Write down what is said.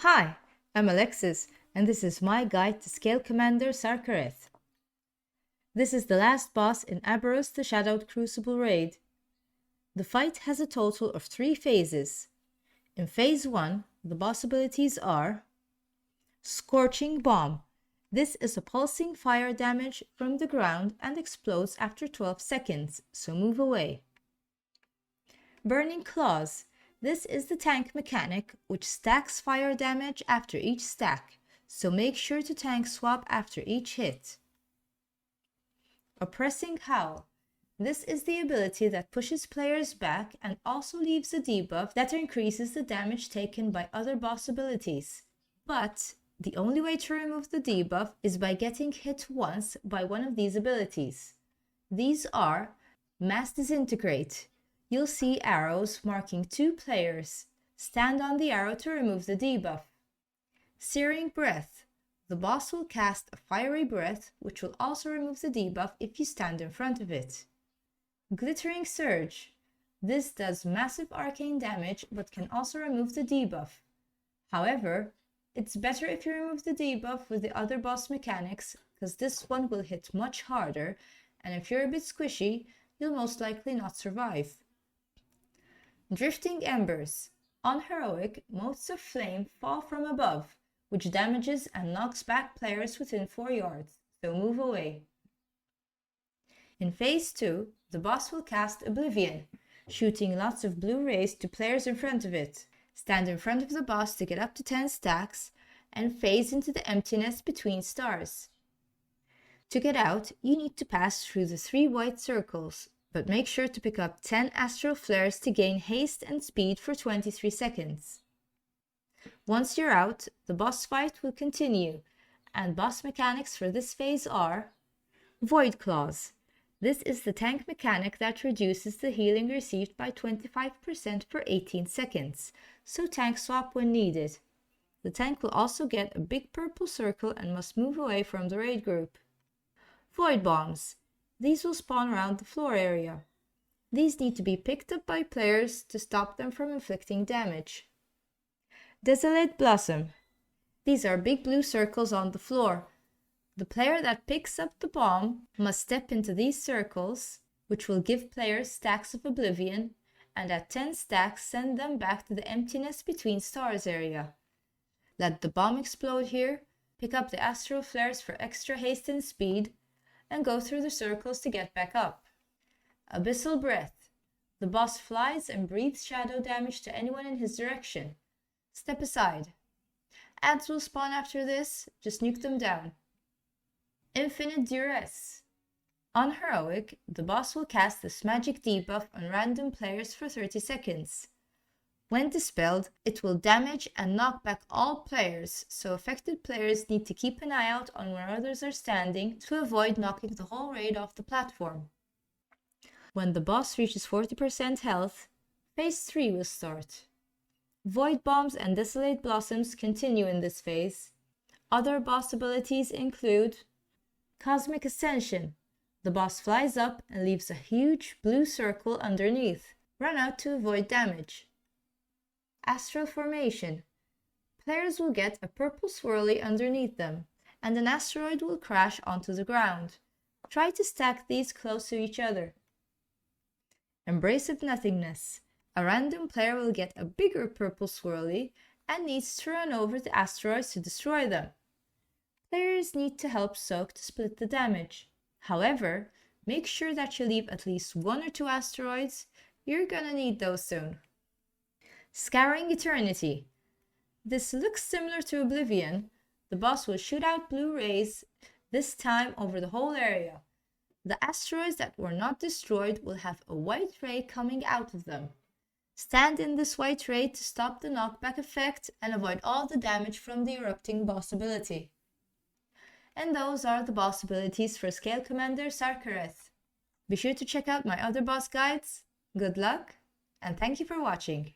Hi, I'm Alexis, and this is my guide to Scalecommander Sarkareth. This is the last boss in Aberrus the Shadowed Crucible raid. The fight has a total of 3 phases. In Phase 1, the boss abilities are Scorching Bomb. This is a pulsing fire damage from the ground and explodes after 12 seconds, so move away. Burning Claws. This is the tank mechanic which stacks fire damage after each stack, so make sure to tank swap after each hit. Oppressing Howl. This is the ability that pushes players back and also leaves a debuff that increases the damage taken by other boss abilities. But the only way to remove the debuff is by getting hit once by one of these abilities. These are Mass Disintegrate. You'll see arrows marking 2 players. Stand on the arrow to remove the debuff. Searing Breath. The boss will cast a fiery breath, which will also remove the debuff if you stand in front of it. Glittering Surge. This does massive arcane damage, but can also remove the debuff. However, it's better if you remove the debuff with the other boss mechanics, because this one will hit much harder, and if you're a bit squishy, you'll most likely not survive. Drifting Embers. On Heroic, motes of flame fall from above, which damages and knocks back players within 4 yards, so move away. In Phase 2, the boss will cast Oblivion, shooting lots of blue rays to players in front of it. Stand in front of the boss to get up to 10 stacks, and phase into the emptiness between stars. To get out, you need to pass through the 3 white circles, but make sure to pick up 10 astral flares to gain haste and speed for 23 seconds. Once you're out, the boss fight will continue, and boss mechanics for this phase are Void Claws. This is the tank mechanic that reduces the healing received by 25% for 18 seconds, so tank swap when needed. The tank will also get a big purple circle and must move away from the raid group. Void Bombs. These will spawn around the floor area. These need to be picked up by players to stop them from inflicting damage. Desolate Blossom. These are big blue circles on the floor. The player that picks up the bomb must step into these circles, which will give players stacks of Oblivion, and at 10 stacks send them back to the emptiness between stars area. Let the bomb explode here, pick up the astral flares for extra haste and speed, and go through the circles to get back up. Abyssal Breath. The boss flies and breathes shadow damage to anyone in his direction. Step aside. Adds will spawn after this, just nuke them down. Infinite Duress. On Heroic, the boss will cast this magic debuff on random players for 30 seconds. When dispelled, it will damage and knock back all players, so affected players need to keep an eye out on where others are standing to avoid knocking the whole raid off the platform. When the boss reaches 40% health, Phase 3 will start. Void Bombs and Desolate Blossoms continue in this phase. Other boss abilities include Cosmic Ascension. The boss flies up and leaves a huge blue circle underneath. Run out to avoid damage. Astral Formation. Players will get a purple swirly underneath them, and an asteroid will crash onto the ground. Try to stack these close to each other. Embrace of Nothingness. A random player will get a bigger purple swirly and needs to run over the asteroids to destroy them. Players need to help Soak to split the damage. However, make sure that you leave at least 1 or 2 asteroids. You're gonna need those soon. Scouring Eternity. This looks similar to Oblivion. The boss will shoot out blue rays, this time over the whole area. The asteroids that were not destroyed will have a white ray coming out of them. Stand in this white ray to stop the knockback effect and avoid all the damage from the erupting boss ability. And those are the boss abilities for Scalecommander Sarkareth. Be sure to check out my other boss guides. Good luck, and thank you for watching.